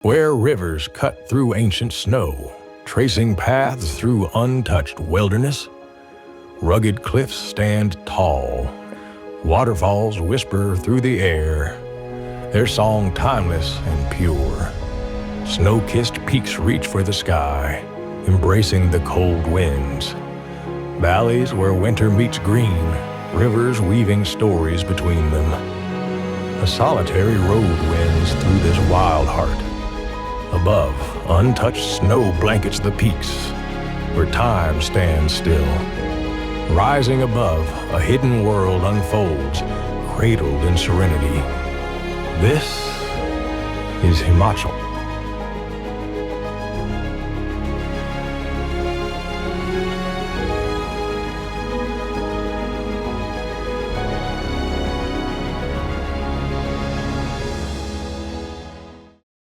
where rivers cut through ancient snow, tracing paths through untouched wilderness. Rugged cliffs stand tall, waterfalls whisper through the air, their song timeless and pure. Snow-kissed peaks reach for the sky, embracing the cold winds. Valleys where winter meets green, rivers weaving stories between them. A solitary road winds through this wild heart. Above, untouched snow blankets the peaks, where time stands still. Rising above, a hidden world unfolds, cradled in serenity. This is Himachal.